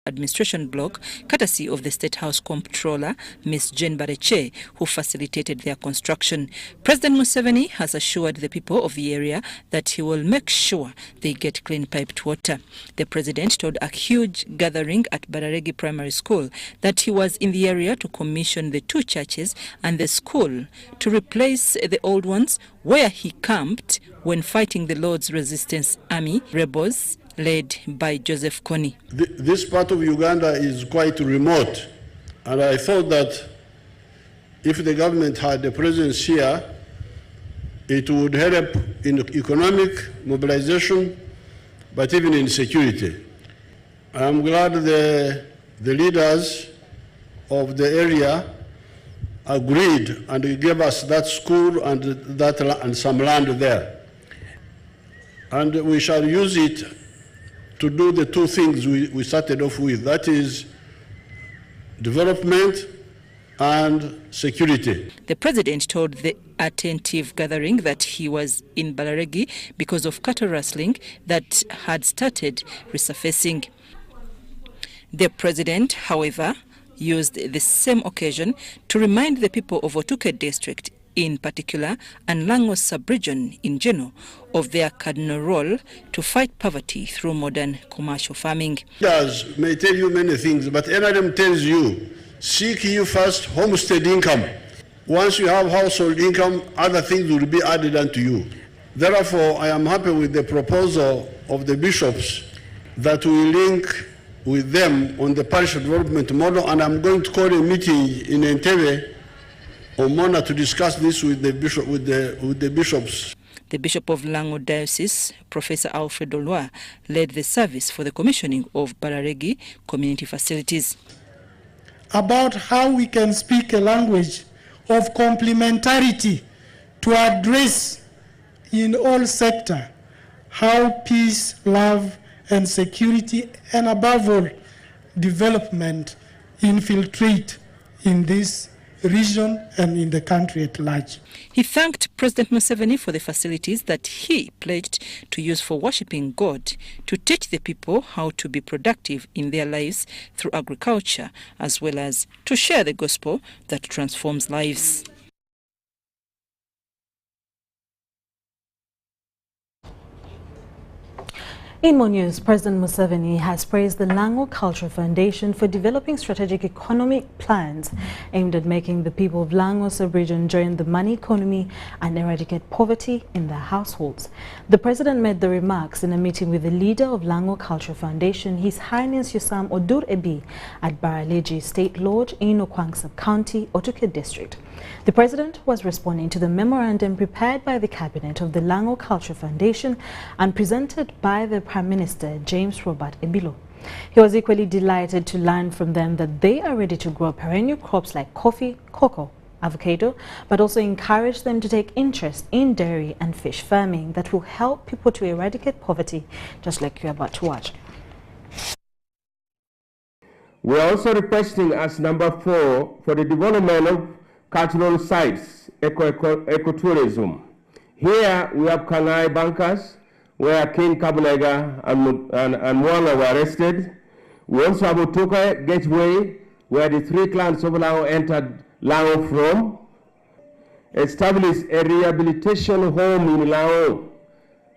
administration block, courtesy of the State House Comptroller, Ms. Jane Bareche, who facilitated their construction. President Museveni has assured the people of the area that he will make sure they get clean piped water. The president told a huge gathering at Bararegi Primary School that he was in the area to commission the 2 churches and the school to replace the old ones where he camped when fighting the Lord's Resistance Army rebels led by Joseph Kony. This part of Uganda is quite remote, and I thought that if the government had a presence here, it would help in economic mobilization, but even in security. I'm glad the leaders of the area agreed and gave us that school and some land there. And we shall use it to do the 2 things we started off with, that is development and security. The president told the attentive gathering that he was in Bararegi because of cattle rustling that had started resurfacing. The president, however, used the same occasion to remind the people of Otuke district in particular and Lango sub-region in general of their cardinal role to fight poverty through modern commercial farming. Leaders may tell you many things, but NRM tells you, seek you first homestead income. Once you have household income, other things will be added unto you. Therefore, I am happy with the proposal of the bishops that we link with them on the parish development model, and I'm going to call a meeting in Entebbe on Monday to discuss this with the bishop, with the bishops. The Bishop of Lango Diocese, Professor Alfred Olwa, led the service for the commissioning of Bararegi community facilities. About how we can speak a language of complementarity to address in all sectors how peace, love, and security, and above all, development infiltrate in this region and in the country at large. He thanked President Museveni for the facilities that he pledged to use for worshipping God, to teach the people how to be productive in their lives through agriculture, as well as to share the gospel that transforms lives. In more news, President Museveni has praised the Lango Cultural Foundation for developing strategic economic plans aimed at making the people of Lango sub-region join the money economy and eradicate poverty in their households. The president made the remarks in a meeting with the leader of Lango Cultural Foundation, His Highness Yusam Odur Ebi, at Baraleji State Lodge in Okwang Sub-County, Otuke District. The president was responding to the memorandum prepared by the cabinet of the Lango Cultural Foundation and presented by the Prime Minister James Robert Ebilo. He was equally delighted to learn from them that they are ready to grow perennial crops like coffee, cocoa, avocado, but also encourage them to take interest in dairy and fish farming that will help people to eradicate poverty, just like you're about to watch. We are also requesting as number 4 for the development of cultural sites, ecotourism. Here we have Kangai Bankers, where King Kabunega and Mwanga were arrested. We also have Mutukula Gateway, where the 3 clans of Lango entered Lango from. Establish a rehabilitation home in Lango.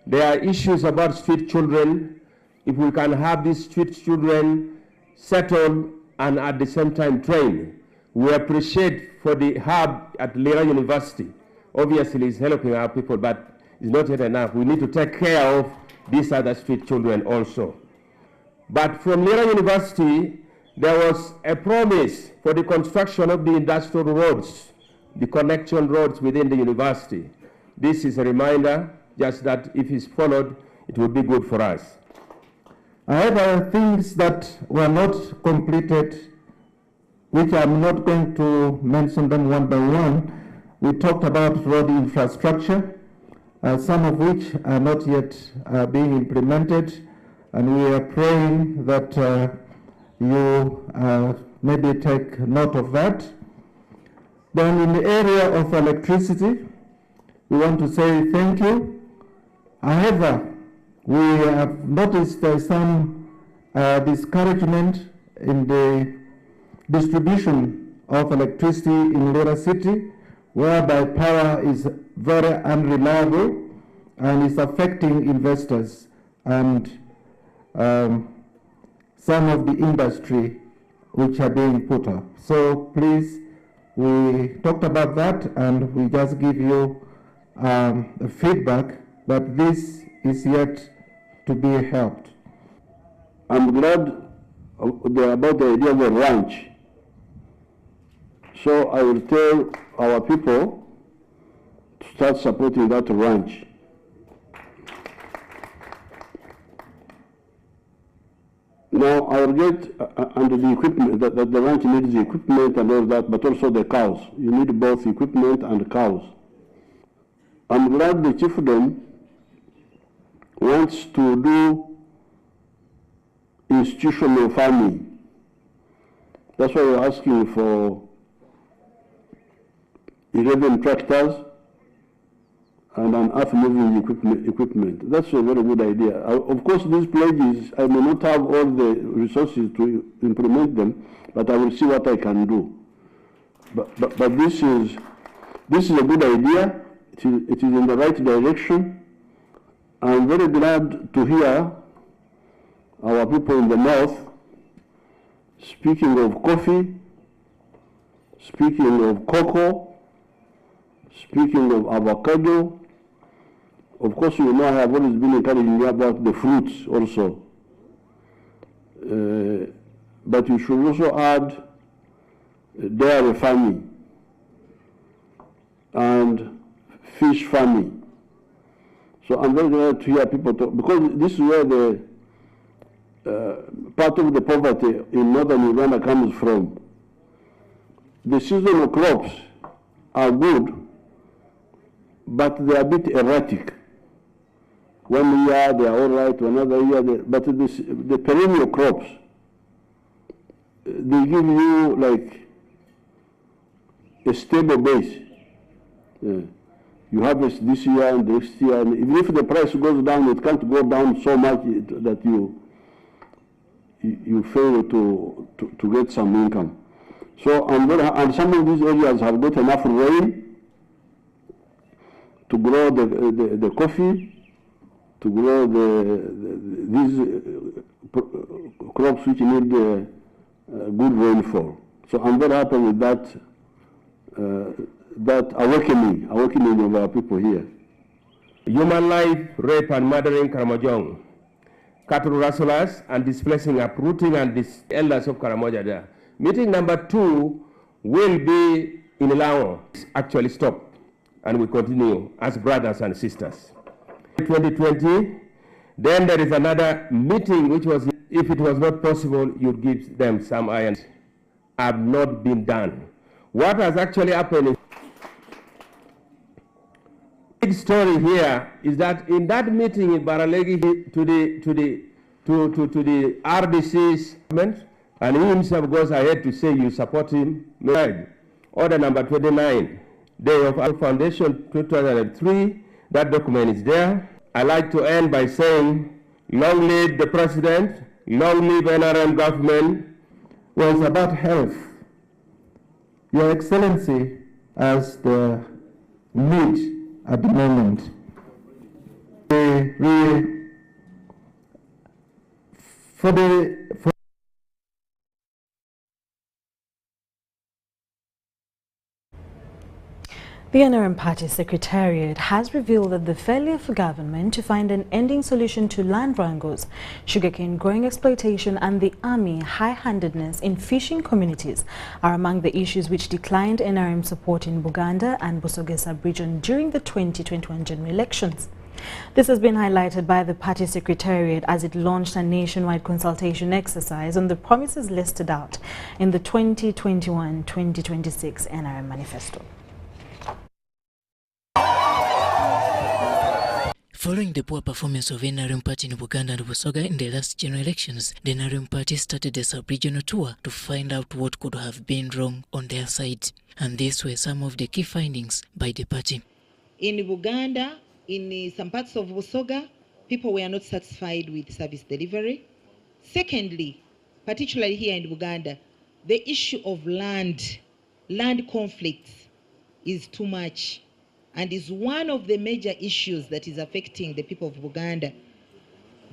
There are issues about street children. If we can have these street children settled and at the same time trained, we appreciate for the hub at Lira University. Obviously, it's helping our people, but it's not yet enough. We need to take care of these other street children also. But from Lira University, there was a promise for the construction of the industrial roads, the connection roads within the university. This is a reminder, just that if it's followed, it will be good for us. However, things that were not completed, which I'm not going to mention them one by one, we talked about road infrastructure, some of which are not yet being implemented, and we are praying that you maybe take note of that. Then in the area of electricity, we want to say thank you. However, we have noticed some discouragement in the distribution of electricity in Lira City, whereby power is very unreliable and is affecting investors and some of the industry which are being put up. So please, we talked about that and we just give you feedback that this is yet to be helped. I'm glad about the idea of a ranch. So I will tell our people to start supporting that ranch. Now I will get under the equipment, that the ranch needs the equipment and all that, but also the cows. You need both equipment and cows. I'm glad the chiefdom wants to do institutional farming. That's why we're asking for 11 tractors and an earth-moving equipment. That's a very good idea. Of course, these pledges, I may not have all the resources to implement them, but I will see what I can do. But this is a good idea. It is in the right direction. I'm very glad to hear our people in the north speaking of coffee, speaking of cocoa, speaking of avocado. Of course, you know I have always been encouraging you about the fruits also. But you should also add dairy farming and fish farming. So I'm very glad to hear people talk, because this is where the part of the poverty in northern Uganda comes from. The seasonal crops are good, but they are a bit erratic. 1 year they are all right, another year but the perennial crops, they give you like a stable base. You harvest this year and next year, and even if the price goes down, it can't go down so much that you fail to get some income. So and some of these areas have got enough rain to grow the coffee, to grow these crops which need good rainfall. So I'm very happy with that awakening of our people here. Human life, rape and murdering Karamojong, cattle rustlers and displacing, uprooting and elders of Karamoja there. Meeting number 2 will be in Lango. Actually stopped, and we continue as brothers and sisters. 2020, then there is another meeting which was, if it was not possible, you'd give them some irons. Have not been done. What has actually happened? Big story here is that in that meeting in Baralegi to the RDC's government, and he himself goes ahead to say you support him. Order number 29, Day of our Foundation 2003, that document is there. I'd like to end by saying, long live the President, long live NRM government. Was about health. Your Excellency, as the need at the moment, The NRM Party Secretariat has revealed that the failure for government to find an ending solution to land wrangles, sugarcane growing exploitation and the army high-handedness in fishing communities are among the issues which declined NRM support in Buganda and Busoga sub-region during the 2021 general elections. This has been highlighted by the Party Secretariat as it launched a nationwide consultation exercise on the promises listed out in the 2021-2026 NRM manifesto. Following the poor performance of NRM Party in Buganda and Busoga in the last general elections, the NRM Party started a sub-regional tour to find out what could have been wrong on their side. And these were some of the key findings by the party. In Buganda, in some parts of Busoga, people were not satisfied with service delivery. Secondly, particularly here in Uganda, the issue of land conflicts is too much and is one of the major issues that is affecting the people of Uganda.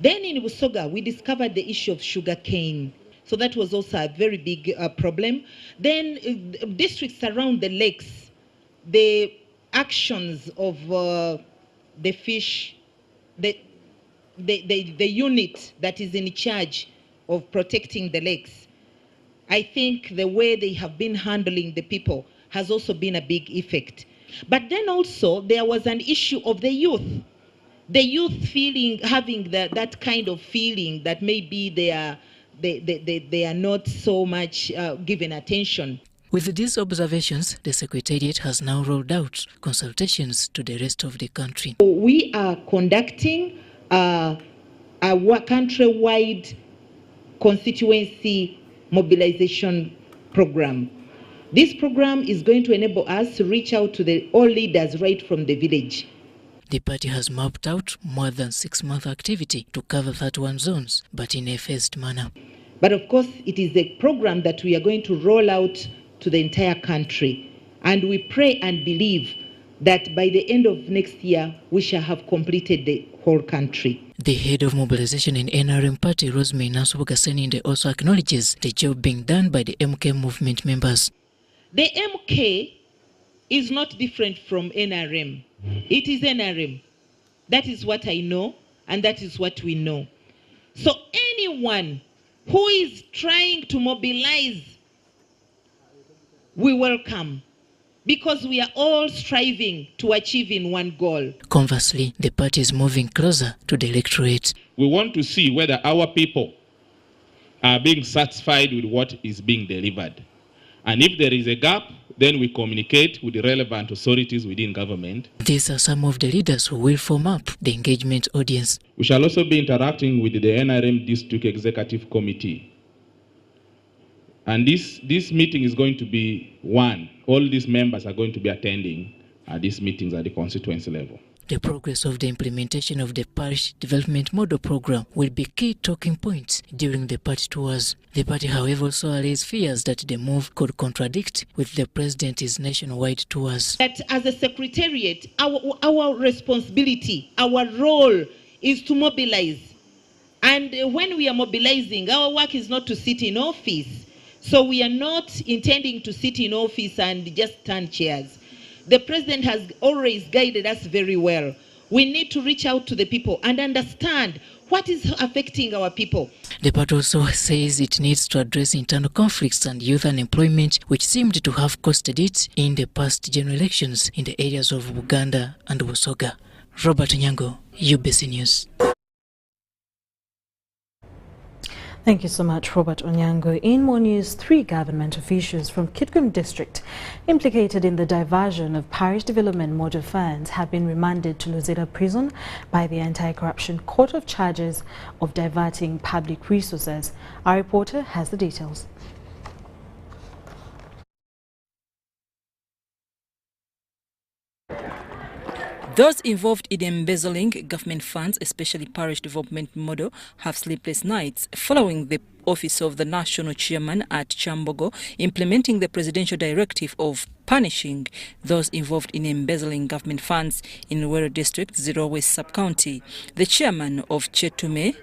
Then in Busoga, we discovered the issue of sugar cane. So that was also a very big problem. Then districts around the lakes, the actions of the fish, the unit that is in charge of protecting the lakes, I think the way they have been handling the people has also been a big effect. But then also there was an issue of the youth feeling, having that kind of feeling that maybe they are not so much given attention. With these observations, the Secretariat has now rolled out consultations to the rest of the country. We are conducting a countrywide constituency mobilization program. This program is going to enable us to reach out to all leaders right from the village. The party has mapped out more than 6-month activity to cover 31 zones, but in a phased manner. But of course, it is a program that we are going to roll out to the entire country. And we pray and believe that by the end of next year, we shall have completed the whole country. The head of mobilization in NRM party, Rosemary Nansubuga-Seninde, also acknowledges the job being done by the MK movement members. The MK is not different from NRM. It is NRM. That is what I know, and that is what we know. So anyone who is trying to mobilize, we welcome, because we are all striving to achieve in one goal. Conversely, the party is moving closer to the electorate. We want to see whether our people are being satisfied with what is being delivered. And if there is a gap, then we communicate with the relevant authorities within government. These are some of the leaders who will form up the engagement audience. We shall also be interacting with the NRM District Executive Committee. And this meeting is going to be one. All these members are going to be attending these meetings at the constituency level. The progress of the implementation of the Parish Development Model Program will be key talking points during the party tours. The party, however, also raised fears that the move could contradict with the President's nationwide tours. That as a secretariat, our responsibility, our role is to mobilize. And when we are mobilizing, our work is not to sit in office. So we are not intending to sit in office and just turn chairs. The President has always guided us very well. We need to reach out to the people and understand what is affecting our people. The party also says it needs to address internal conflicts and youth unemployment, which seemed to have costed it in the past general elections in the areas of Buganda and Busoga. Robert Nyango, UBC News. Thank you so much, Robert Onyango. In more news, 3 government officials from Kitgum district implicated in the diversion of parish development model funds have been remanded to Luzira prison by the Anti-Corruption Court of charges of diverting public resources. Our reporter has the details. Those involved in embezzling government funds, especially parish development model, have sleepless nights following the office of the national chairman at Chambogo implementing the presidential directive of punishing those involved in embezzling government funds in Luwero District, Zero West Sub-County. The chairman of Chetume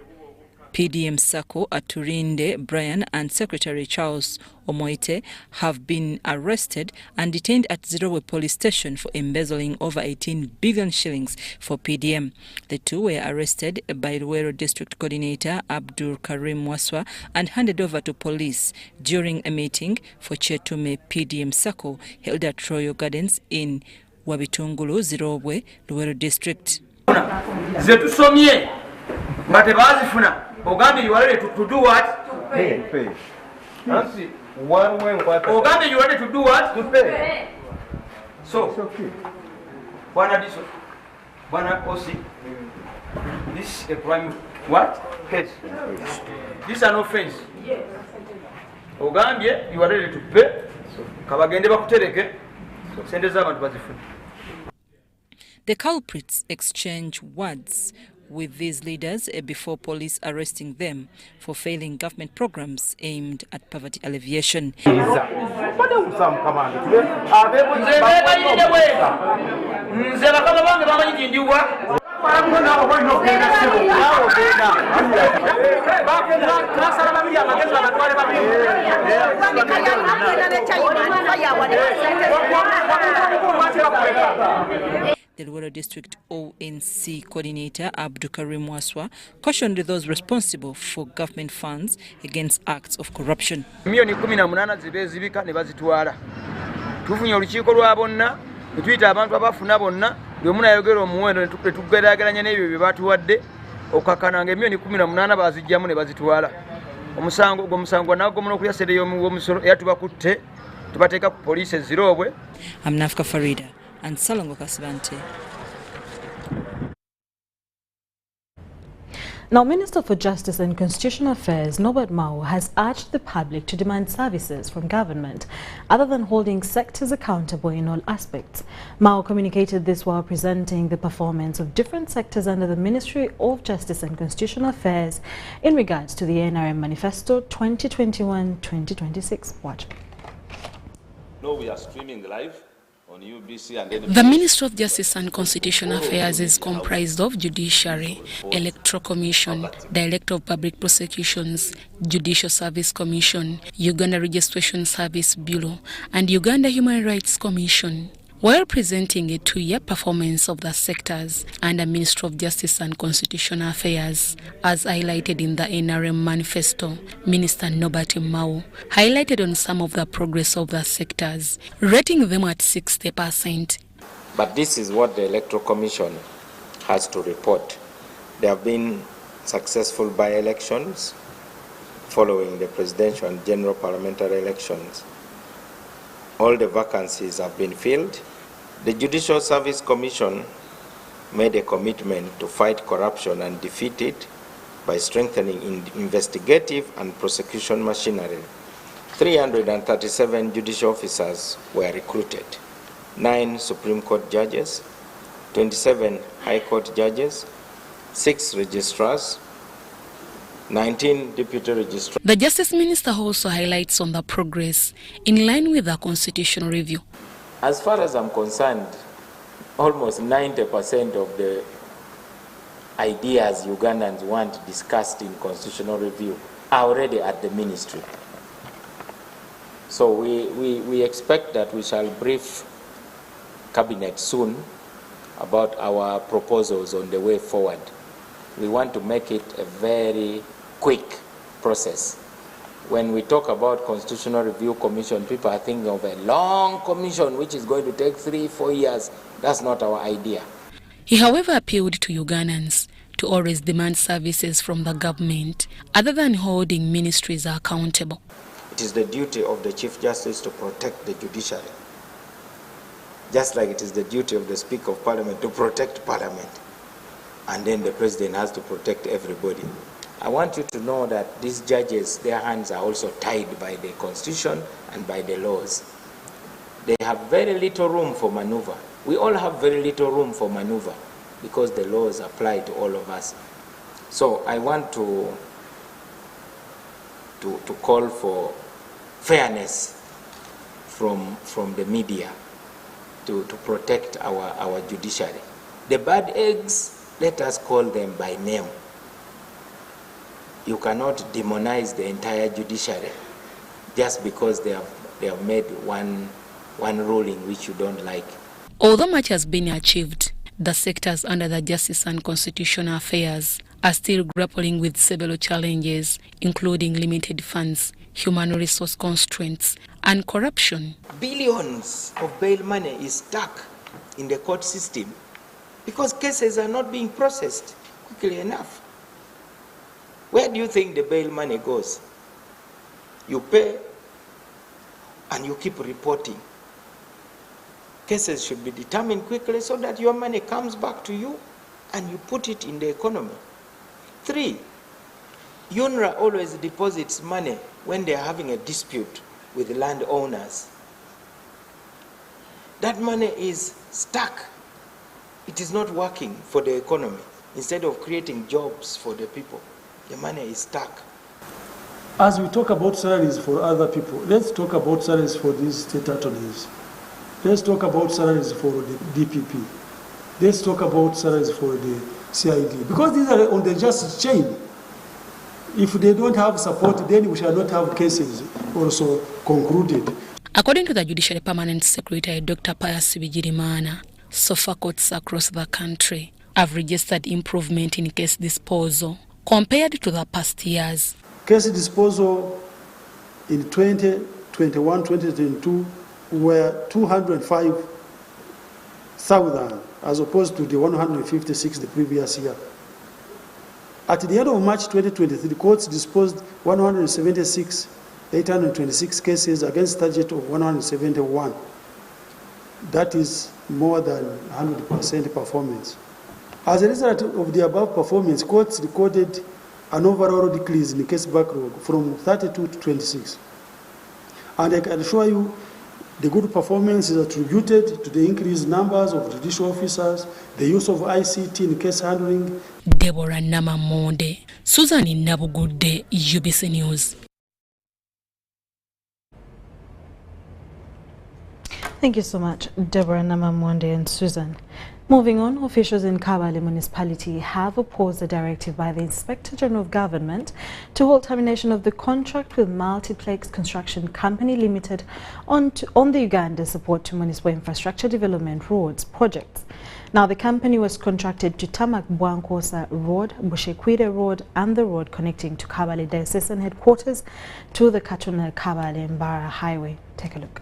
PDM Sako Aturinde Brian and Secretary Charles Omoite have been arrested and detained at Zirowe Police Station for embezzling over 18 billion shillings for PDM. The 2 were arrested by Luwero District Coordinator Abdul Karim Waswa and handed over to police during a meeting for Chetume PDM Sako held at Royal Gardens in Wabitungulu, Zirowe, Luwero District. Ogambe, you are ready to do what? Pay. Ogambe, you are ready to do what? To pay. So, Bwana Diso, Bwana Osi, this is a crime. What? Case. This is an offense. Ogambe, you are ready to pay. Kabagende bakutereke. Sende z'abantu bazifuna. The culprits exchange words with these leaders before police arresting them for failing government programs aimed at poverty alleviation. The Luwero District ONC coordinator Abdukarim Waswa cautioned those responsible for government funds against acts of corruption. Milioni 18 zibe zibika ne bazitwala. Tufunye olukiiko lwa bonna, tuyita abantu abafuna bonna, bwe munayogera omuwendo ne tugeraageranya n'ebyo bye batuwadde okakananga milioni 18 bazijjamu ne bazitwala. Omusango nagwo muno okuyaseeyo omusolo yatubakutte tubateeka ku police ezirobwe. I'm Nafka Farida and Lango Kasibante. Now, Minister for Justice and Constitutional Affairs, Norbert Mao, has urged the public to demand services from government other than holding sectors accountable in all aspects. Mao communicated this while presenting the performance of different sectors under the Ministry of Justice and Constitutional Affairs in regards to the NRM Manifesto 2021-2026. Watch. No, we are streaming live on UBC and the Ministry of Justice and Constitutional Affairs is comprised of Judiciary, Electoral Commission, Director of Public Prosecutions, Judicial Service Commission, Uganda Registration Service Bureau, and Uganda Human Rights Commission. While presenting a 2-year performance of the sectors under Ministry of Justice and Constitutional Affairs, as highlighted in the NRM Manifesto, Minister Norbert Mao highlighted on some of the progress of the sectors, rating them at 60%. But this is what the Electoral Commission has to report. There have been successful by-elections following the presidential and general parliamentary elections. All the vacancies have been filled. The Judicial Service Commission made a commitment to fight corruption and defeat it by strengthening investigative and prosecution machinery. 337 judicial officers were recruited, 9 Supreme Court judges, 27 High Court judges, 6 registrars, 19 deputy registrars. The Justice Minister also highlights on the progress in line with the constitutional review. As far as I'm concerned, almost 90% of the ideas Ugandans want discussed in constitutional review are already at the ministry. So we expect that we shall brief Cabinet soon about our proposals on the way forward. We want to make it a very quick process. When we talk about Constitutional Review Commission, people are thinking of a long commission which is going to take 3-4 years. That's not our idea. He, however, appealed to Ugandans to always demand services from the government other than holding ministries accountable. It is the duty of the Chief Justice to protect the judiciary, just like it is the duty of the Speaker of Parliament to protect Parliament. And then the President has to protect everybody. I want you to know that these judges, their hands are also tied by the Constitution and by the laws. They have very little room for maneuver. We all have very little room for maneuver because the laws apply to all of us. So I want to call for fairness from the media to protect our judiciary. The bad eggs, let us call them by name. You cannot demonize the entire judiciary just because they have made one ruling which you don't like. Although much has been achieved, the sectors under the Justice and Constitutional Affairs are still grappling with several challenges, including limited funds, human resource constraints, and corruption. Billions of bail money is stuck in the court system because cases are not being processed quickly enough. Where do you think the bail money goes? You pay and you keep reporting. Cases should be determined quickly so that your money comes back to you and you put it in the economy. 3, UNRA always deposits money when they are having a dispute with landowners. That money is stuck. It is not working for the economy. instead of creating jobs for the people. The money is stuck. As we talk about salaries for other people, let's talk about salaries for these state attorneys. Let's talk about salaries for the DPP. Let's talk about salaries for the CID. Because these are on the justice chain. If they don't have support, then we shall not have cases also concluded. According to the Judiciary Permanent Secretary, Dr. Pius Bigirimana, so far courts across the country have registered improvement in case disposal compared to the past years. Case disposal in 2021, 2022 were 205,000 as opposed to the 156 the previous year. At the end of March 2023, the courts disposed 176,826 cases against target of 171. That is more than 100% performance. As a result of the above performance, courts recorded an overall decrease in case backlog from 32 to 26. And I can assure you the good performance is attributed to the increased numbers of judicial officers, the use of ICT in case handling. Deborah Namamonde, Susan Nabugudde, UBC News. Thank you so much, Deborah Namamonde and Susan. Moving on, officials in Kabale municipality have opposed the directive by the Inspector General of Government to hold termination of the contract with Multiplex Construction Company Limited on the Uganda Support to Municipal Infrastructure Development Roads projects. Now, the company was contracted to tarmac Bwankosa Road, Bushekwire Road and the road connecting to Kabale Diocesan headquarters to the Katonga Kabale Mbara Highway. Take a look.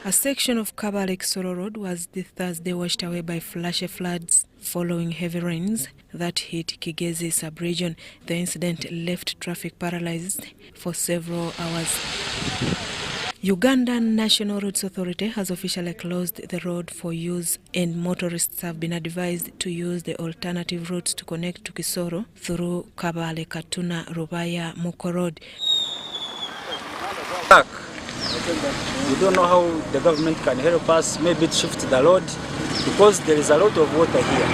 A section of Kabale-Kisoro Road was this Thursday washed away by flash floods following heavy rains that hit Kigezi sub-region. The incident left traffic paralyzed for several hours. Uganda National Roads Authority has officially closed the road for use, and motorists have been advised to use the alternative routes to connect to Kisoro through Kabale, Katuna, Rubaya, Muko Road. We don't know how the government can help us, maybe shift the road, because there is a lot of water here.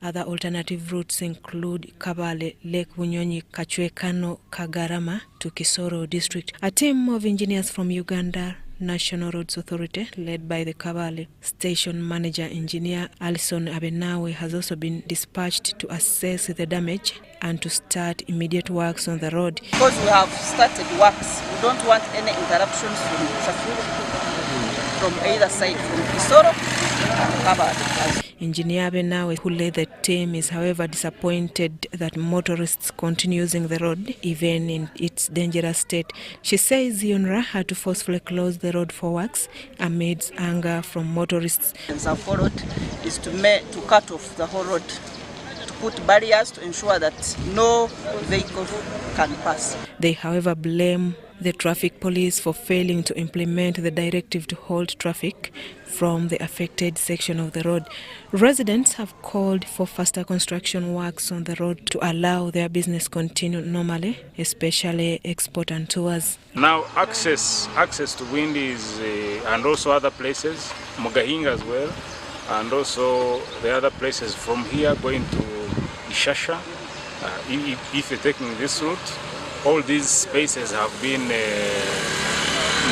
Other alternative routes include Kabale, Lake Bunyonyi, Kachwekano, Kagarama to Kisoro district. A team of engineers from Uganda National Roads Authority, led by the Kabale Station Manager Engineer Alison Abenawe, has also been dispatched to assess the damage and to start immediate works on the road. Because we have started works, we don't want any interruptions from traffic from either side, from Kisoro and Kabale. Engineer Abenawe, who led the team, is however disappointed that motorists continue using the road even in its dangerous state. She says UNRA had to forcefully close the road for works amid anger from motorists. Our followed is to cut off the whole road, to put barriers to ensure that no vehicle can pass. They, however, blame the traffic police for failing to implement the directive to hold traffic from the affected section of the road. Residents have called for faster construction works on the road to allow their business continue normally, especially export and tours. Now access to Windi is, and also other places, Mugahinga as well, and also the other places from here going to Ishasha, if you're taking this route. All these spaces have been,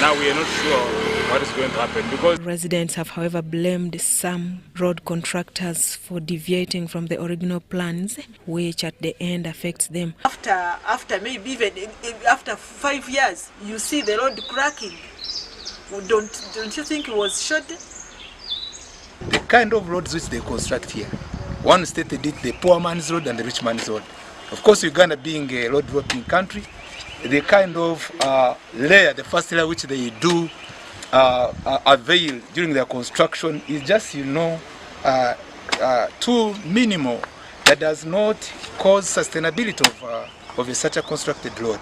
now we are not sure what is going to happen. Because residents have, however, blamed some road contractors for deviating from the original plans, which at the end affects them. After maybe even after 5 years, you see the road cracking. Don't you think it was short? The kind of roads which they construct here, one stated it the poor man's road and the rich man's road. Of course, Uganda being a road developing country, the kind of layer, the first layer which they do avail during their construction is just, too minimal. That does not cause sustainability of such a constructed road.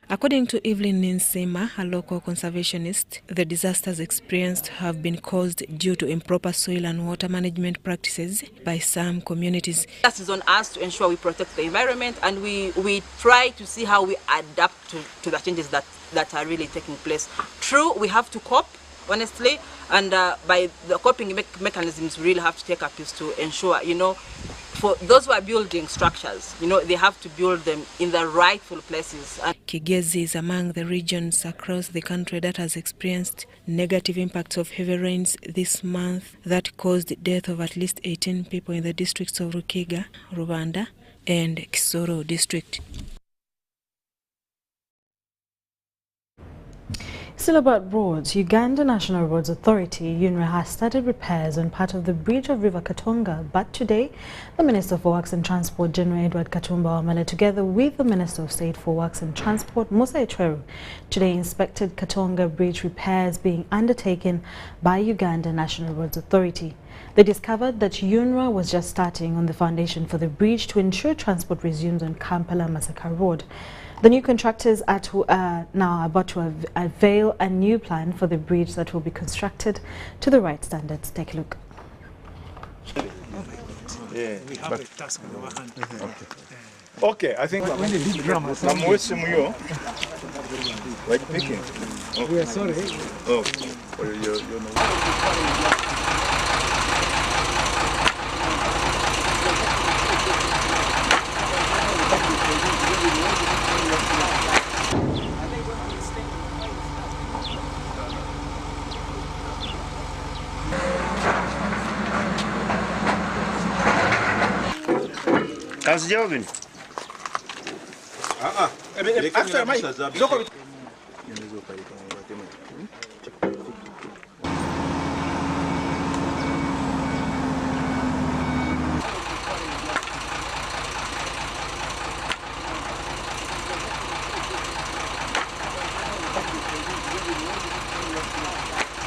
According to Evelyn Ninsema, a local conservationist, the disasters experienced have been caused due to improper soil and water management practices by some communities. That is on us to ensure we protect the environment, and we try to see how we adapt to the changes that are really taking place. True, we have to cope honestly. And by the coping mechanisms, we really have to take up is to ensure, for those who are building structures, they have to build them in the rightful places. Kigezi is among the regions across the country that has experienced negative impacts of heavy rains this month that caused the death of at least 18 people in the districts of Rukiga, Rubanda, and Kisoro district. Still about roads, Uganda National Roads Authority, UNRA, has started repairs on part of the bridge of River Katonga, but today, the Minister for Works and Transport, General Edward Katumba Wamala, together with the Minister of State for Works and Transport, Musa Echweru, today inspected Katonga bridge repairs being undertaken by Uganda National Roads Authority. They discovered that UNRA was just starting on the foundation for the bridge to ensure transport resumes on Kampala-Masaka Road. The new contractors are now about to unveil a new plan for the bridge that will be constructed to the right standards. Take a look. Yeah, we have a task on our hand. Okay, I think when they did the drama, we are sorry. Oh, How's Jovin? After my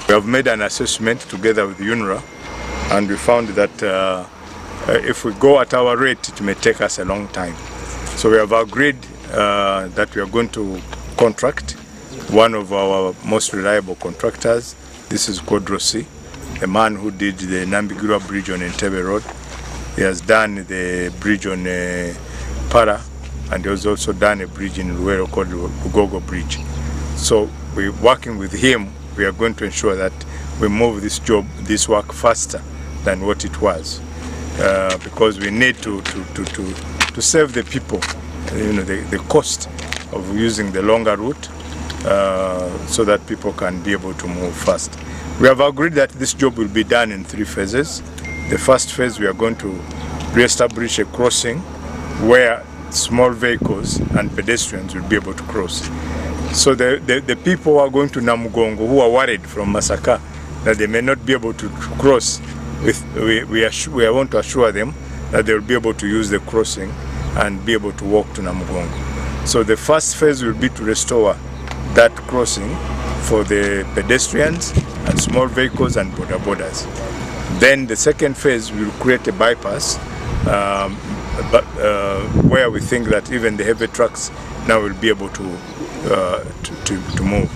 we have made an assessment together with UNRA, and we found that if we go at our rate, it may take us a long time. So we have agreed that we are going to contract one of our most reliable contractors. This is Kodrosi, a man who did the Nambigura Bridge on Entebbe Road. He has done the bridge on Para, and he has also done a bridge in Luero called Ugogo Bridge. So we're working with him. We are going to ensure that we move this work faster than what it was. Because we need to save the people, the cost of using the longer route, so that people can be able to move fast. We have agreed that this job will be done in 3 phases. The first phase, we are going to re-establish a crossing where small vehicles and pedestrians will be able to cross. So the people who are going to Namugongo, who are worried from Masaka that they may not be able to cross, we want to assure them that they will be able to use the crossing and be able to walk to Namugongo. So the first phase will be to restore that crossing for the pedestrians and small vehicles and border borders. Then the second phase will create a bypass where we think that even the heavy trucks now will be able to move.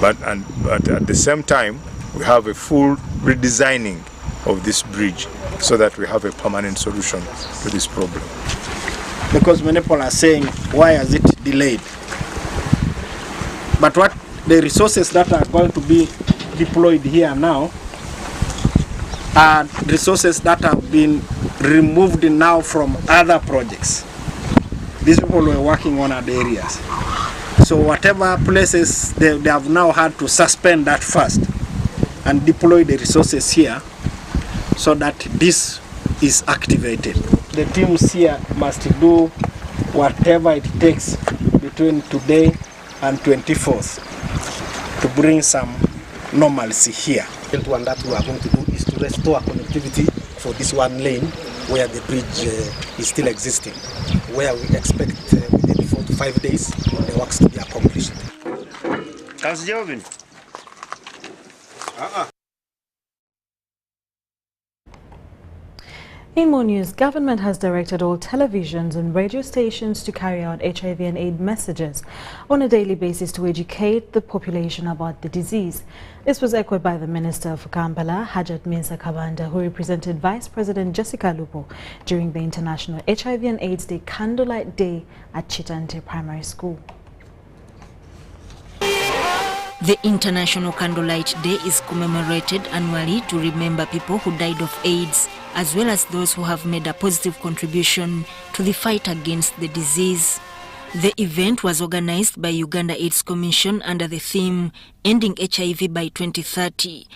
But at the same time, we have a full redesigning of this bridge so that we have a permanent solution to this problem. Because many people are saying, why is it delayed? But what the resources that are going to be deployed here now are resources that have been removed now from other projects. These people were working on other areas. So whatever places they have now had to suspend that first and deploy the resources here so that this is activated. The teams here must do whatever it takes between today and 24th to bring some normalcy here. The one that we are going to do is to restore connectivity for this one lane where the bridge is still existing, where we expect within 4 to 5 days the works to be accomplished. How's Jovin? In more news, government has directed all televisions and radio stations to carry out HIV and AIDS messages on a daily basis to educate the population about the disease. This was echoed by the Minister for Kampala, Hajat Mensa Kabanda, who represented Vice President Jessica Lupo during the International HIV and AIDS Day Candlelight Day at Chitante Primary School. The International Candlelight Day is commemorated annually to remember people who died of AIDS, as well as those who have made a positive contribution to the fight against the disease. The event was organized by Uganda AIDS Commission under the theme Ending HIV by 2030,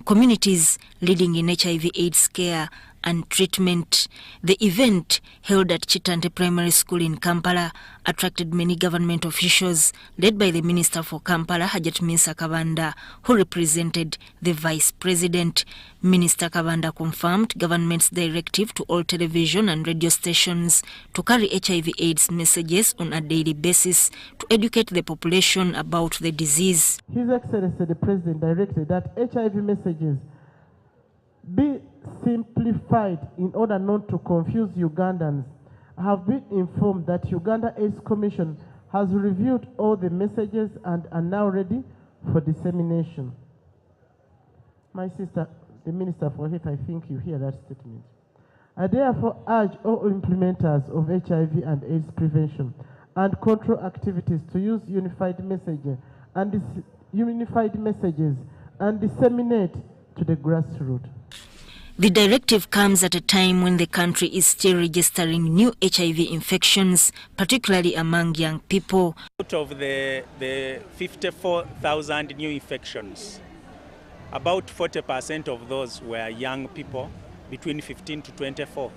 Communities Leading in HIV/AIDS Care and Treatment. The event, held at Chitante Primary School in Kampala, attracted many government officials, led by the Minister for Kampala, Hajat Minsa Kabanda, who represented the Vice President. Minister Kabanda confirmed government's directive to all television and radio stations to carry HIV/AIDS messages on a daily basis to educate the population about the disease. His Excellency the President directed that HIV messages be simplified in order not to confuse Ugandans. I have been informed that Uganda AIDS Commission has reviewed all the messages and are now ready for dissemination. My sister, the Minister for Health, I think you hear that statement. I therefore urge all implementers of HIV and AIDS prevention and control activities to use unified messages and disseminate to the grassroots. The directive comes at a time when the country is still registering new HIV infections, particularly among young people. Out of the 54,000 new infections, about 40% of those were young people between 15 to 24.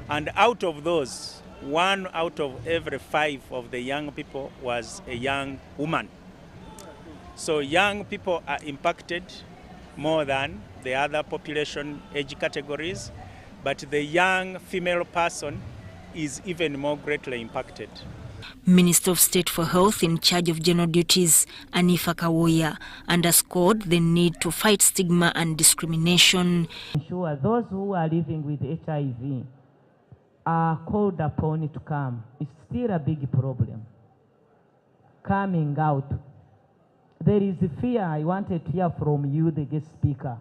And out of those, 1 out of every 5 of the young people was a young woman. So young people are impacted more than the other population age categories, but the young female person is even more greatly impacted. Minister of State for Health in charge of general duties, Anifa Kawoya, underscored the need to fight stigma and discrimination. Ensure those who are living with HIV are called upon to come. It's still a big problem. Coming out. There is a fear. I wanted to hear from you, the guest speaker.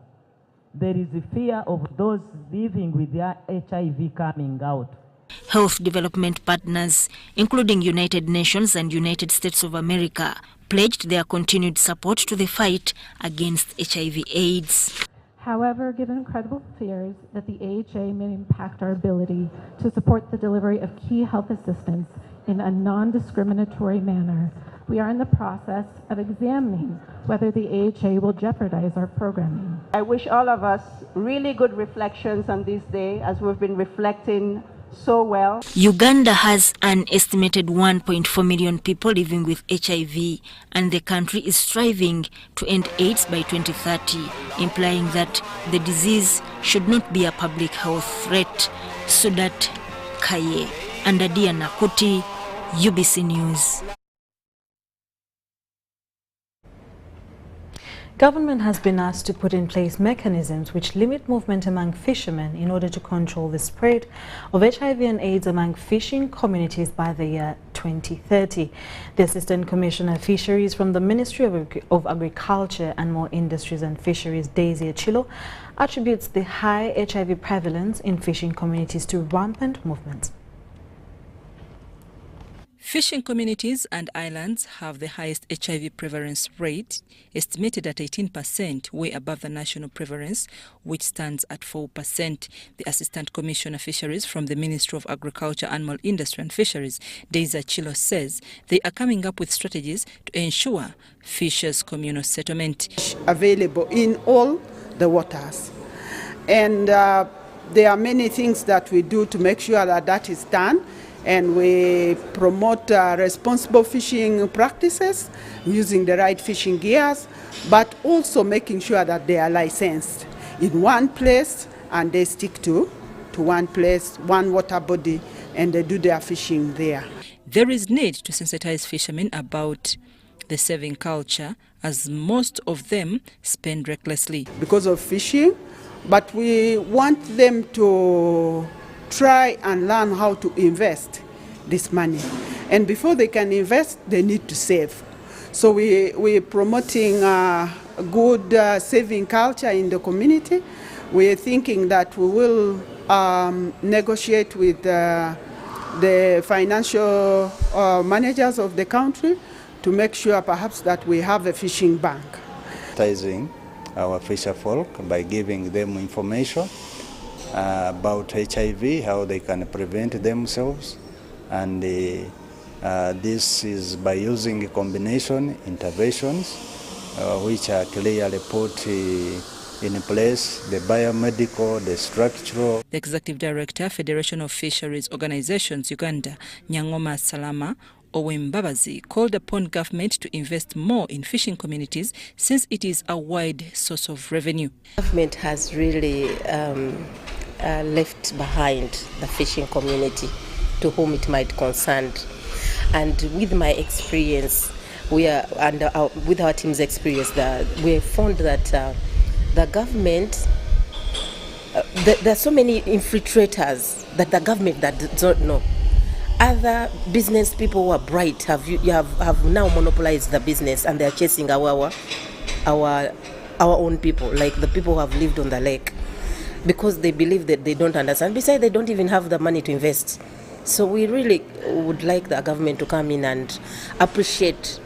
There is a fear of those living with their HIV coming out. Health development partners, including United Nations and United States of America, pledged their continued support to the fight against HIV/AIDS. However, given credible fears that the AHA may impact our ability to support the delivery of key health assistance in a non-discriminatory manner, we are in the process of examining whether the AHA will jeopardize our programming. I wish all of us really good reflections on this day, as we've been reflecting so well. Uganda has an estimated 1.4 million people living with HIV, and the country is striving to end AIDS by 2030, implying that the disease should not be a public health threat. Sudat Kaye, Andadia Nakuti, UBC News. Government has been asked to put in place mechanisms which limit movement among fishermen in order to control the spread of HIV and AIDS among fishing communities by the year 2030. The Assistant Commissioner of Fisheries from the Ministry of Agriculture, Animal Industries and Fisheries, Daisy Achilo, attributes the high HIV prevalence in fishing communities to rampant movements. Fishing communities and islands have the highest HIV prevalence rate, estimated at 18%, way above the national prevalence, which stands at 4%. The Assistant Commissioner of Fisheries from the Ministry of Agriculture, Animal Industry and Fisheries, Daisy Achilo, says they are coming up with strategies to ensure fishers' communal settlement. Available in all the waters. And there are many things that we do to make sure that that is done. And we promote responsible fishing practices, using the right fishing gears, but also making sure that they are licensed in one place and they stick to one place, one water body, and they do their fishing there. There is need to sensitize fishermen about the saving culture, as most of them spend recklessly. Because of fishing, but we want them to try and learn how to invest this money. And before they can invest, they need to save. So we're promoting a good saving culture in the community. We're thinking that we will negotiate with the financial managers of the country to make sure perhaps that we have a fishing bank. Advertising our fisher folk by giving them information about HIV, how they can prevent themselves, and this is by using a combination interventions which are clearly put in place, the biomedical, the structural. The Executive Director, Federation of Fisheries Organizations, Uganda, Nyangoma Salama Owembabazi, called upon government to invest more in fishing communities since it is a wide source of revenue. Government has really left behind the fishing community to whom it might concern. And with my experience, with our team's experience, we found that the government, there are so many infiltrators that the government that don't know. Other business people who are bright have now monopolized the business, and they are chasing our own people, like the people who have lived on the lake, because they believe that they don't understand. Besides, they don't even have the money to invest. So we really would like the government to come in and appreciate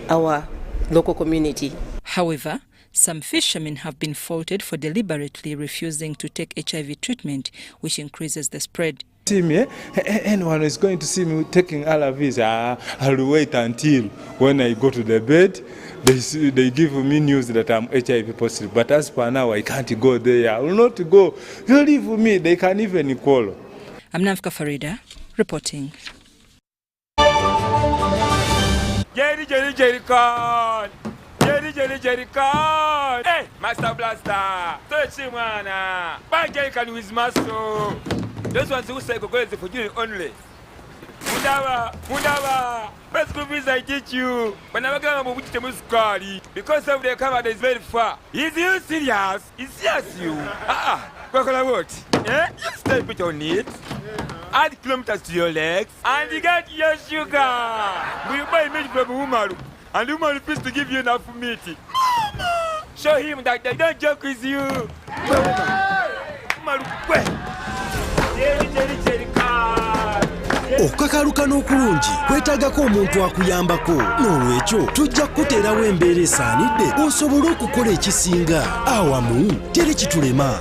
our local community. However, some fishermen have been faulted for deliberately refusing to take HIV treatment, which increases the spread. See me, anyone is going to see me taking ARVs, I'll wait until when I go to the bed, they give me news that I'm HIV positive. But as per now, I can't go there. I will not go. You leave me, they can even call. I'm Nafka Farida, reporting. Jerry Con! Hey, Master Blaster! Touch him, man! Bang can with muscle! Those ones who say go for you only. Mundawa! Best group I teach you. When I'm going to the Muscari, because of the cover is very far. Is you serious? It's just you. What? Yeah? You stay put on it. Add kilometers to your legs, and you get your sugar. We buy milk from Umaru. And you want to give you enough meat. Mama! Show him that they don't joke with you. Okukakaluka n'okulungi kwetaagako omuntu akuyambako, n'olwekyo tujja kukuteerawo embeera esaanidde osobole okukola ekisinga awamu teri kitulema.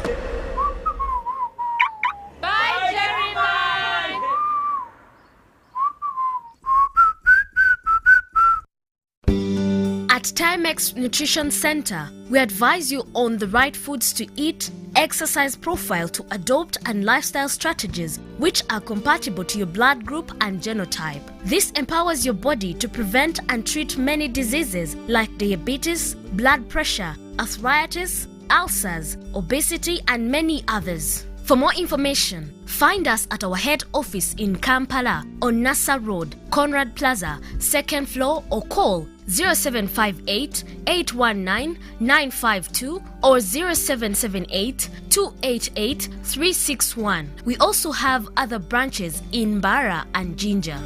At Timex Nutrition Center, we advise you on the right foods to eat, exercise profile to adopt, and lifestyle strategies which are compatible to your blood group and genotype. This empowers your body to prevent and treat many diseases like diabetes, blood pressure, arthritis, ulcers, obesity, and many others. For more information, find us at our head office in Kampala on Nassa Road, Conrad Plaza, 2nd floor, or call 0758 819 952 or 0778 288 361. We also have other branches in Mbara and Jinja.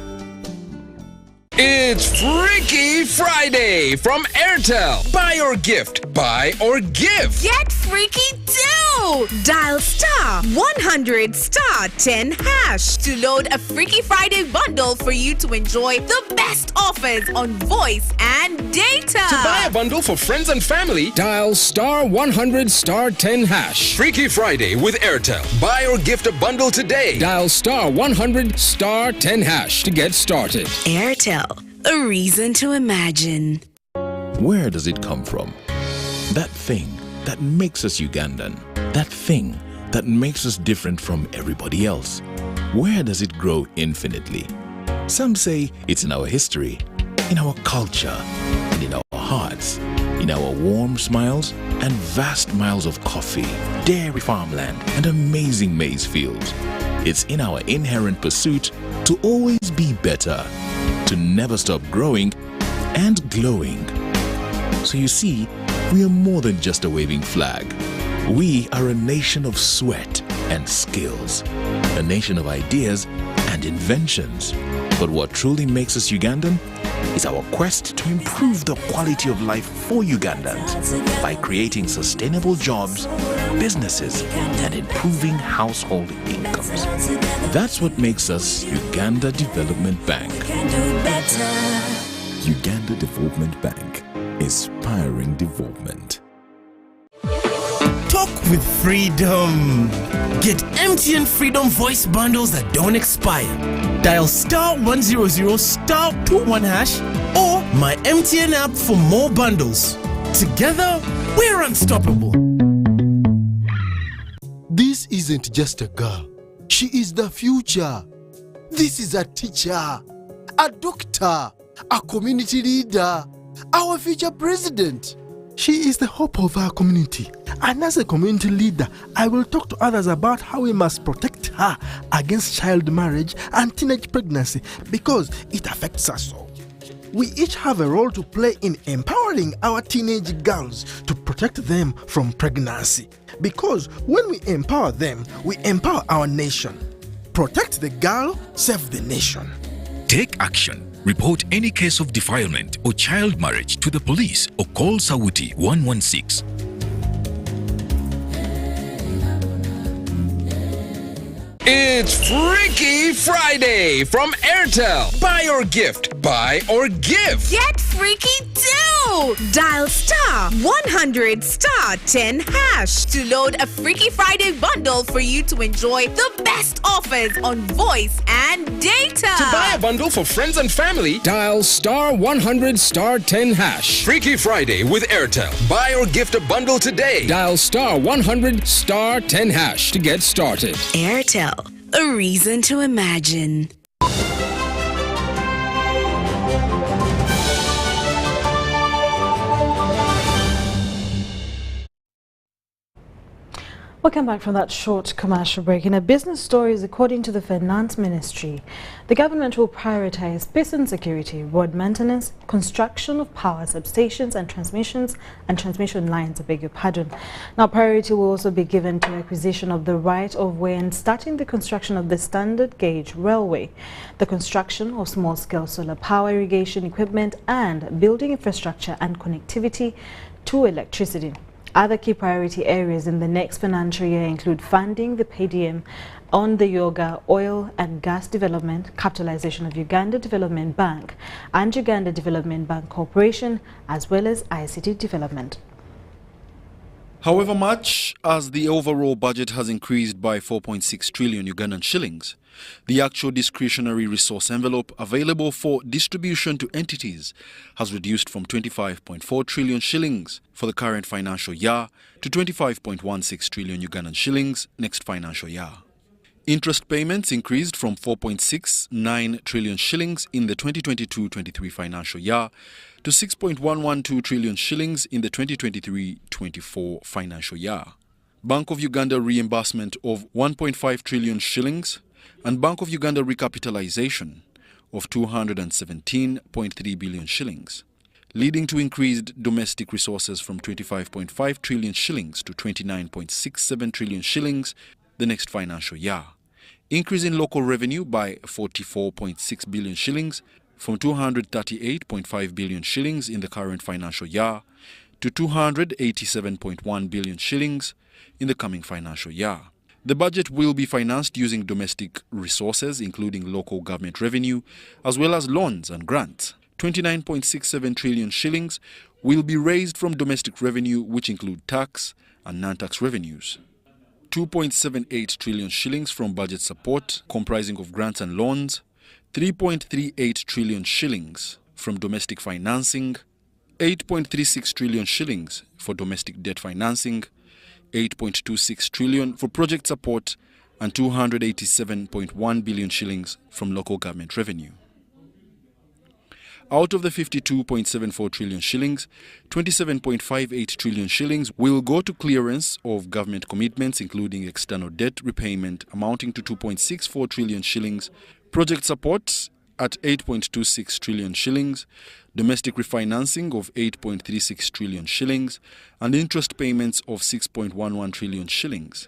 It's Freaky Friday from Airtel. Buy or gift. Buy or give. Get freaky too! Dial *100 *10 hash to load a Freaky Friday bundle for you to enjoy the best offers on voice and data. To buy a bundle for friends and family, dial *100 *10 hash. Freaky Friday with Airtel. Buy or gift a bundle today. Dial *100 *10 hash to get started. Airtel. A reason to imagine. Where does it come from? That thing that makes us Ugandan. That thing that makes us different from everybody else. Where does it grow infinitely? Some say it's in our history, in our culture, and in our hearts, in our warm smiles and vast miles of coffee, dairy farmland, and amazing maize fields. It's in our inherent pursuit to always be better, to never stop growing and glowing. So you see, we are more than just a waving flag. We are a nation of sweat and skills, a nation of ideas and inventions. But what truly makes us Ugandan is our quest to improve the quality of life for Ugandans by creating sustainable jobs, businesses, and improving household incomes. That's what makes us Uganda Development Bank. Uganda Development Bank, inspiring development. Talk with freedom. Get MTN Freedom voice bundles that don't expire. Dial *100 *21 hash or my MTN app for more bundles. Together, we're unstoppable. This isn't just a girl. She is the future. This is a teacher, a doctor, a community leader, our future president. She is the hope of our community. And as a community leader, I will talk to others about how we must protect her against child marriage and teenage pregnancy because it affects us all. We each have a role to play in empowering our teenage girls to protect them from pregnancy. Because when we empower them, we empower our nation. Protect the girl, save the nation. Take action. Report any case of defilement or child marriage to the police or call Sawuti 116. It's Freaky Friday from Airtel. Buy or gift. Buy or give. Get freaky too! Dial *100 *10 hash to load a Freaky Friday bundle for you to enjoy the best offers on voice and data. To buy a bundle for friends and family, dial *100 *10 hash. Freaky Friday with Airtel. Buy or gift a bundle today. Dial *100 *10 hash to get started. Airtel, a reason to imagine. Welcome back from that short commercial break. In a business stories, according to the Finance Ministry, the government will prioritize peace and security, road maintenance, construction of power substations and transmission lines, Now, priority will also be given to acquisition of the right of way and starting the construction of the standard gauge railway, the construction of small-scale solar power irrigation equipment and building infrastructure and connectivity to electricity. Other key priority areas in the next financial year include funding the PDM on the Yoga oil and gas development, capitalization of Uganda Development Bank and Uganda Development Bank Corporation, as well as ICT development. However much as the overall budget has increased by 4.6 trillion Ugandan shillings, the actual discretionary resource envelope available for distribution to entities has reduced from 25.4 trillion shillings for the current financial year to 25.16 trillion Ugandan shillings next financial year. Interest payments increased from 4.69 trillion shillings in the 2022-23 financial year to 6.112 trillion shillings in the 2023-24 financial year. Bank of Uganda reimbursement of 1.5 trillion shillings and Bank of Uganda recapitalization of 217.3 billion shillings, leading to increased domestic resources from 25.5 trillion shillings to 29.67 trillion shillings the next financial year. Increase in local revenue by 44.6 billion shillings from 238.5 billion shillings in the current financial year to 287.1 billion shillings in the coming financial year. The budget will be financed using domestic resources, including local government revenue, as well as loans and grants. 29.67 trillion shillings will be raised from domestic revenue, which include tax and non-tax revenues. 2.78 trillion shillings from budget support, comprising of grants and loans. 3.38 trillion shillings from domestic financing. 8.36 trillion shillings for domestic debt financing. 8.26 trillion for project support and 287.1 billion shillings from local government revenue. Out of the 52.74 trillion shillings, 27.58 trillion shillings will go to clearance of government commitments, including external debt repayment amounting to 2.64 trillion shillings, project support at 8.26 trillion shillings, domestic refinancing of 8.36 trillion shillings, and interest payments of 6.11 trillion shillings.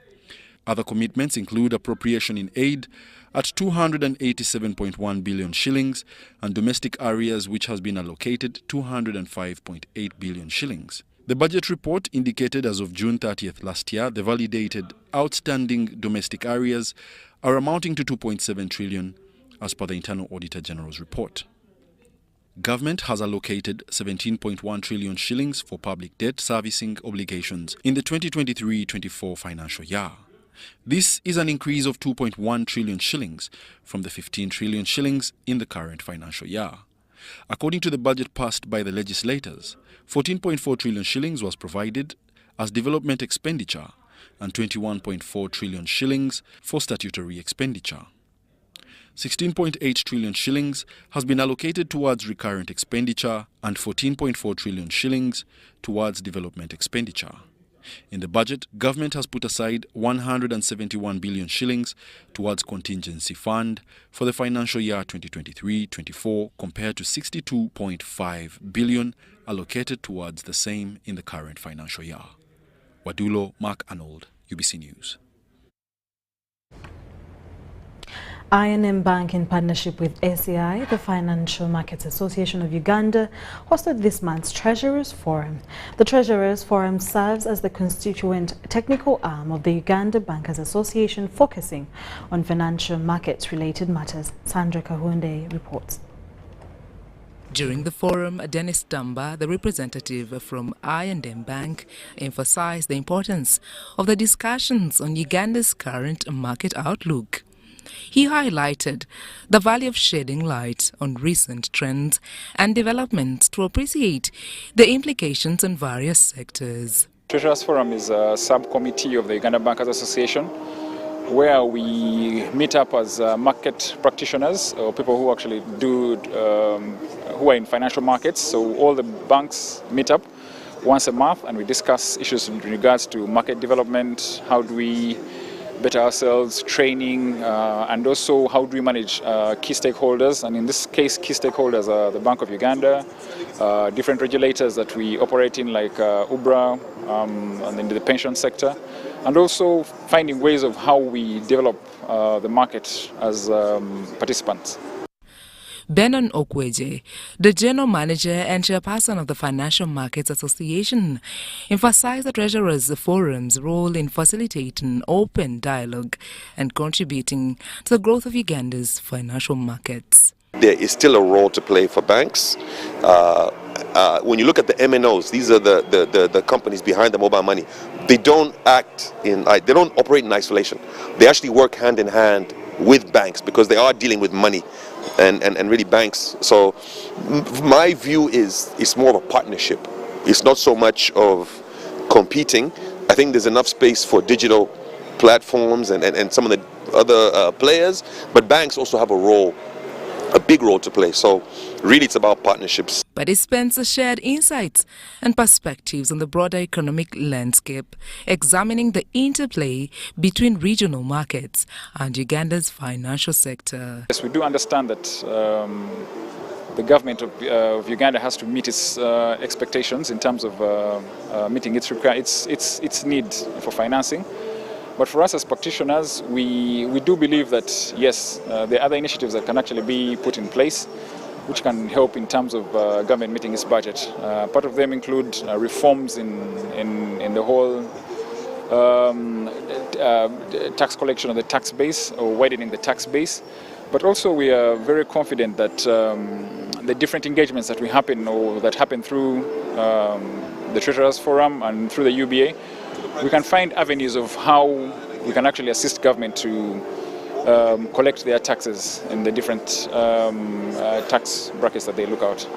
Other commitments include appropriation in aid at 287.1 billion shillings and domestic areas which has been allocated 205.8 billion shillings. The budget report indicated as of June 30th last year, the validated outstanding domestic areas are amounting to 2.7 trillion as per the Internal Auditor General's report. Government has allocated 17.1 trillion shillings for public debt servicing obligations in the 2023-24 financial year. This is an increase of 2.1 trillion shillings from the 15 trillion shillings in the current financial year. According to the budget passed by the legislators, 14.4 trillion shillings was provided as development expenditure and 21.4 trillion shillings for statutory expenditure. 16.8 trillion shillings has been allocated towards recurrent expenditure and 14.4 trillion shillings towards development expenditure. In the budget, government has put aside 171 billion shillings towards contingency fund for the financial year 2023-24 compared to 62.5 billion allocated towards the same in the current financial year. Wadulo, Mark Arnold, UBC News. I&M Bank, in partnership with ACI, the Financial Markets Association of Uganda, hosted this month's Treasurers Forum. The Treasurers Forum serves as the constituent technical arm of the Uganda Bankers Association, focusing on financial markets-related matters. Sandra Kahunde reports. During the forum, Dennis Damba, the representative from I&M Bank, emphasized the importance of the discussions on Uganda's current market outlook. He highlighted the value of shedding light on recent trends and developments to appreciate the implications on various sectors. Treasurers Forum is a subcommittee of the Uganda Bankers Association where we meet up as market practitioners or people who actually who are in financial markets. So all the banks meet up once a month and we discuss issues in regards to market development, how do we better ourselves, training, and also how do we manage key stakeholders. And in this case, key stakeholders are the Bank of Uganda, different regulators that we operate in like UBRA, and in the pension sector, and also finding ways of how we develop the market as participants. Benon Okweje, the General Manager and Chairperson of the Financial Markets Association, emphasized the Treasurers Forum's role in facilitating open dialogue and contributing to the growth of Uganda's financial markets. There is still a role to play for banks. When you look at the MNOs, these are the companies behind the mobile money. They don't they don't operate in isolation. They actually work hand in hand with banks because they are dealing with money and really banks. So my view is it's more of a partnership. It's not so much of competing. I think there's enough space for digital platforms and some of the other players, but banks also have a big role to play. So really it's about partnerships. Participants shared insights and perspectives on the broader economic landscape, examining the interplay between regional markets and Uganda's financial sector. Yes, we do understand that the government of Uganda has to meet its expectations in terms of meeting its need for financing. But for us as practitioners, we do believe that, yes, there are other initiatives that can actually be put in place which can help in terms of government meeting its budget. Part of them include reforms in the whole tax collection of the tax base or widening the tax base. But also we are very confident that the different engagements that happen through the Treasurers Forum and through the UBA, we can find avenues of how we can actually assist government to collect their taxes in the different tax brackets that they look out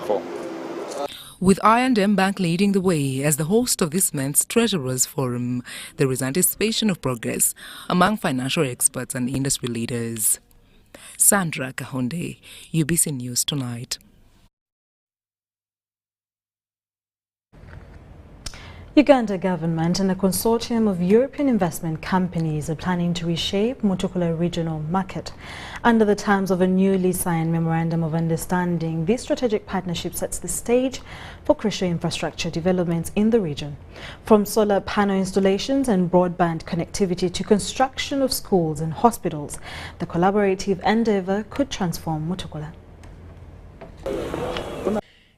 for. With I&M Bank leading the way as the host of this month's Treasurers Forum, there is anticipation of progress among financial experts and industry leaders. Sandra Kahunde, UBC News Tonight. Uganda government and a consortium of European investment companies are planning to reshape Mutukula regional market. Under the terms of a newly signed Memorandum of Understanding, this strategic partnership sets the stage for crucial infrastructure developments in the region. From solar panel installations and broadband connectivity to construction of schools and hospitals, the collaborative endeavor could transform Mutukula.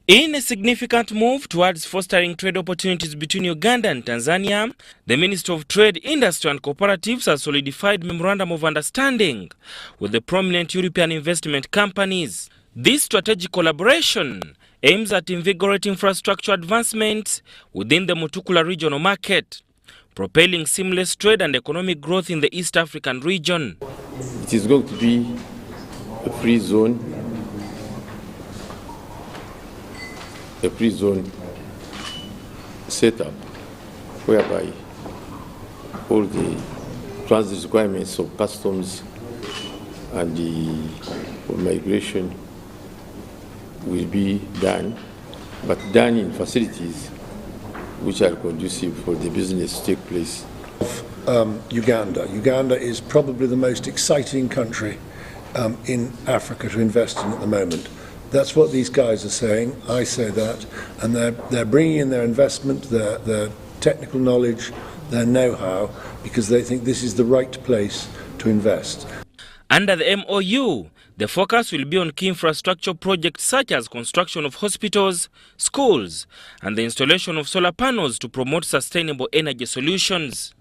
In a significant move towards fostering trade opportunities between Uganda and Tanzania, the Ministry of Trade, Industry and Cooperatives has solidified Memorandum of Understanding with the prominent European investment companies. This strategic collaboration aims at invigorating infrastructure advancements within the Mutukula regional market, propelling seamless trade and economic growth in the East African region. It is going to be a free zone setup whereby all the transit requirements of customs and the migration will be done, but done in facilities which are conducive for the business to take place. Uganda. Uganda is probably the most exciting country in Africa to invest in at the moment. That's what these guys are saying. I say that, and they're bringing in their investment, their technical knowledge, their know-how, because they think this is the right place to invest. Under the MOU, the focus will be on key infrastructure projects such as construction of hospitals, schools, and the installation of solar panels to promote sustainable energy solutions.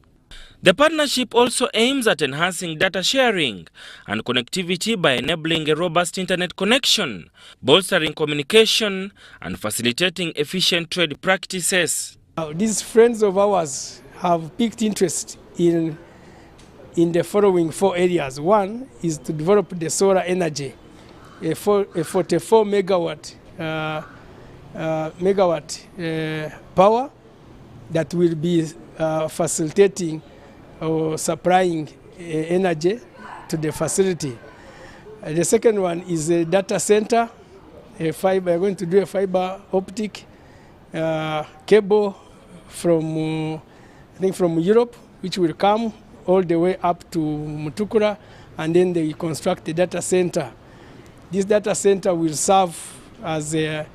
The partnership also aims at enhancing data sharing and connectivity by enabling a robust internet connection, bolstering communication, and facilitating efficient trade practices. These friends of ours have piqued interest in the following 4 areas. One is to develop the solar energy, a 44 megawatt power that will be facilitating or supplying energy to the facility. The second one is a data center, a fiber. We're going to do a fiber optic cable from, I think from Europe, which will come all the way up to Mutukula, and then they construct a data center. This data center will serve as an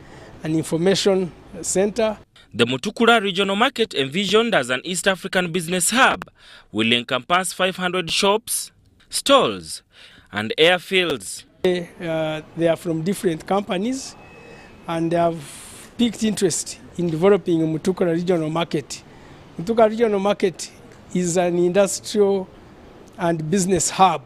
information center. The Mutukula regional market, envisioned as an East African business hub, will encompass 500 shops, stalls, and airfields. They are from different companies, and they have piqued interest in developing a Mutukula regional market. Mutukula regional market is an industrial and business hub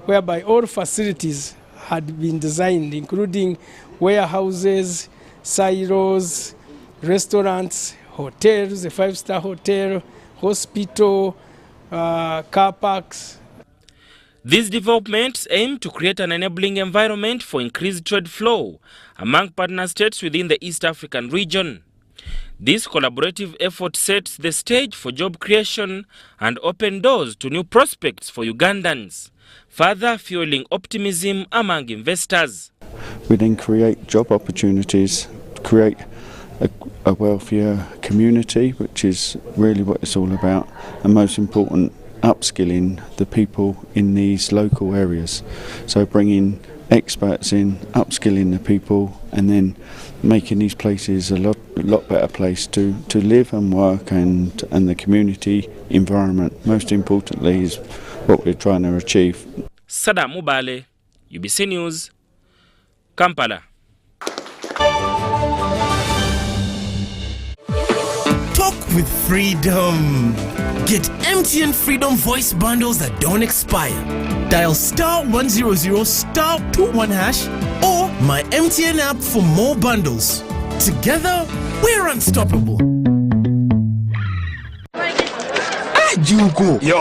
whereby all facilities had been designed, including warehouses, silos, restaurants, hotels, a 5-star hotel, hospital, car parks. These developments aim to create an enabling environment for increased trade flow among partner states within the East African region. This collaborative effort sets the stage for job creation and open doors to new prospects for Ugandans, further fueling optimism among investors. We then create job opportunities, create a wealthier community, which is really what it's all about, and most important, upskilling the people in these local areas. So bringing experts in, upskilling the people, and then making these places a lot better place to live and work, and the community environment, most importantly, is what we're trying to achieve. Sada Mubale, UBC News, Kampala. Talk with freedom. Get MTN Freedom voice bundles that don't expire. Dial *100 *21 hash or my MTN app for more bundles. Together, we're unstoppable. Juko. Yo.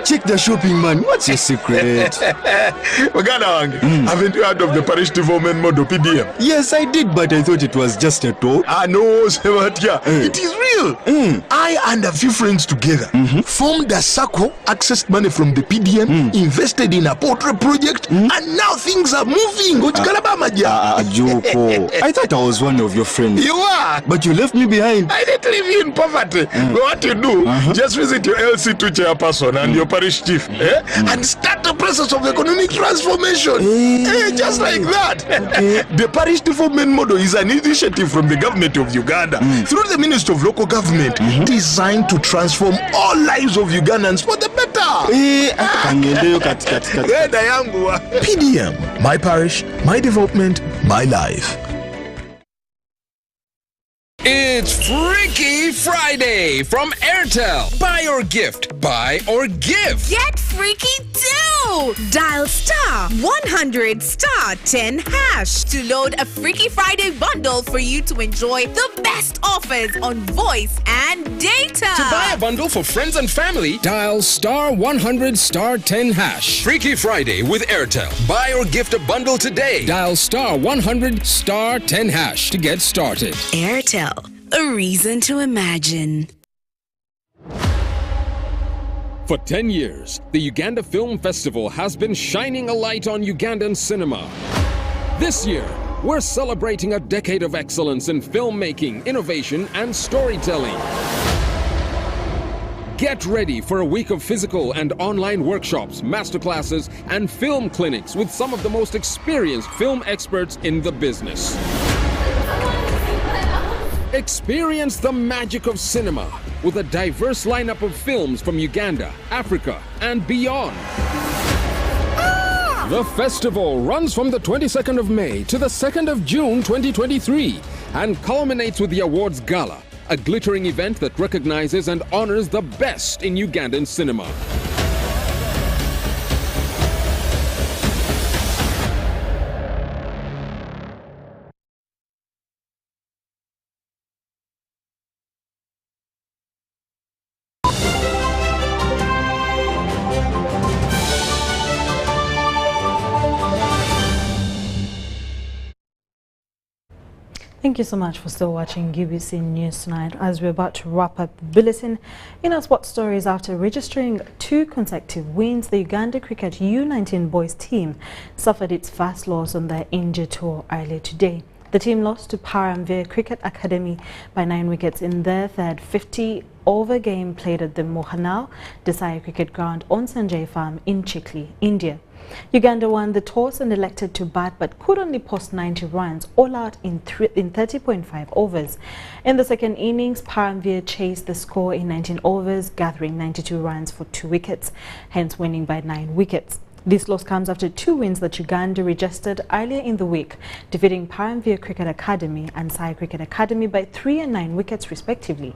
Check the shopping, man. What's your secret? Haven't you heard of the parish development model, PDM? Yes, I did, but I thought it was just a talk. No, it is real. I and a few friends together formed a circle, accessed money from the PDM, invested in a poultry project, and now things are moving. Juko. I thought I was one of your friends. You are. But you left me behind. I didn't leave you in poverty. What you do, just visit your LC2 chairperson and your parish chief and start the process of economic transformation. Just like that. The parish development model is an initiative from the government of Uganda through the Ministry of Local Government designed to transform all lives of Ugandans for the better. PDM, my parish, my development, my life. It's Freaky Freaky Friday from Airtel. Buy or gift. Buy or gift. Get freaky too! Dial star 100 star 10 hash to load a Freaky Friday bundle for you to enjoy the best offers on voice and data. To buy a bundle for friends and family, dial star 100 star 10 hash. Freaky Friday with Airtel. Buy or gift a bundle today. Dial star 100 star 10 hash to get started. Airtel, a reason to imagine. For 10 years, the Uganda Film Festival has been shining a light on Ugandan cinema. This year, we're celebrating a decade of excellence in filmmaking, innovation, and storytelling. Get ready for a week of physical and online workshops, masterclasses, and film clinics with some of the most experienced film experts in the business. Experience the magic of cinema with a diverse lineup of films from Uganda, Africa, and beyond. The festival runs from the 22nd of May to the 2nd of June 2023 and culminates with the Awards Gala, a glittering event that recognizes and honors the best in Ugandan cinema. Thank you so much for still watching UBC News Tonight. As we're about to wrap up the bulletin, in our sports stories, after registering 2 consecutive wins, the Uganda Cricket U19 boys team suffered its first loss on their India tour earlier today. The team lost to Paramveer Cricket Academy by 9 wickets in their third 50-over game played at the Mohanal Desai Cricket Ground on Sanjay Farm in Chikli, India. Uganda won the toss and elected to bat but could only post 90 runs all out in 30.5 overs. In the second innings, Paramveer chased the score in 19 overs, gathering 92 runs for 2 wickets, hence winning by 9 wickets. This loss comes after 2 wins that Uganda registered earlier in the week, defeating Paramveer Cricket Academy and Sai Cricket Academy by 3 and 9 wickets respectively.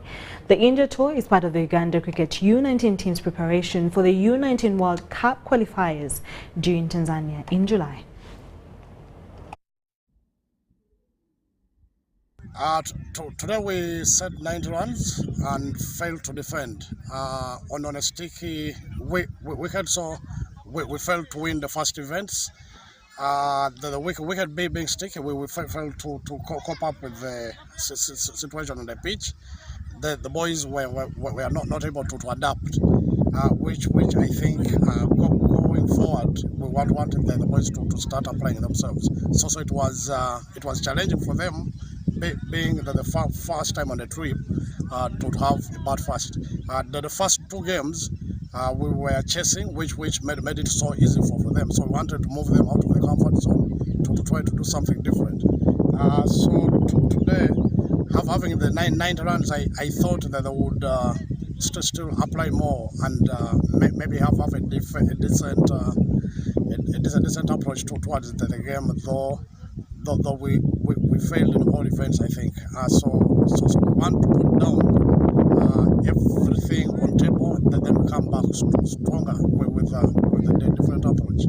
The India tour is part of the Uganda Cricket U19 team's preparation for the U19 World Cup qualifiers due in Tanzania in July. Today we set 90 runs and failed to defend on a sticky wicket, so we failed to win the first events. The wicket being sticky, we failed to cope up with the situation on the pitch. The boys were not able to adapt, which I think going forward we wanted the boys to start applying themselves. So it was challenging for them, being the first time on the trip to have a bat first. The first 2 games we were chasing, which made it so easy for them. So we wanted to move them out of the comfort zone to try to do something different. So today, having the 90 runs, I thought that they would still apply more and maybe have a decent approach towards the game, though we failed in all events, I think. So we want to put down everything on table, and then we come back stronger with a different approach.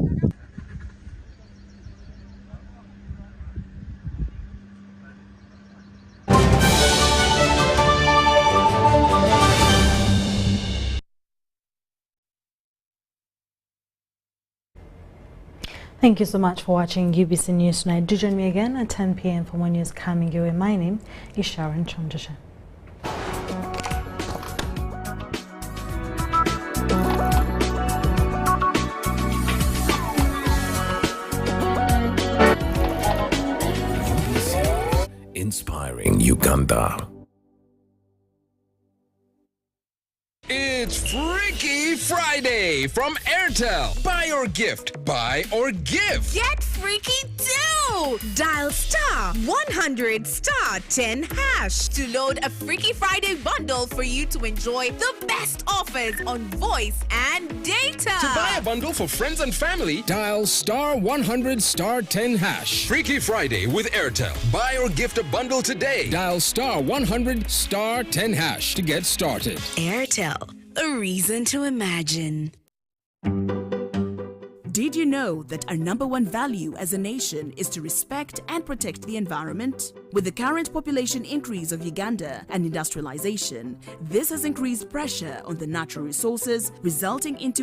Thank you so much for watching UBC News Tonight. Do join me again at 10 p.m. for more news coming your way. My name is Sharon Chondasha. Inspiring Uganda. It's Freaky Friday. Friday from Airtel. Buy or gift. Buy or give. Get freaky too! Dial star 100 star 10 hash to load a Freaky Friday bundle for you to enjoy the best offers on voice and data. To buy a bundle for friends and family, dial star 100 star 10 hash. Freaky Friday with Airtel. Buy or gift a bundle today. Dial star 100 star 10 hash to get started. Airtel, a reason to imagine. Did you know that our #1 value as a nation is to respect and protect the environment? With the current population increase of Uganda and industrialization, this has increased pressure on the natural resources, resulting into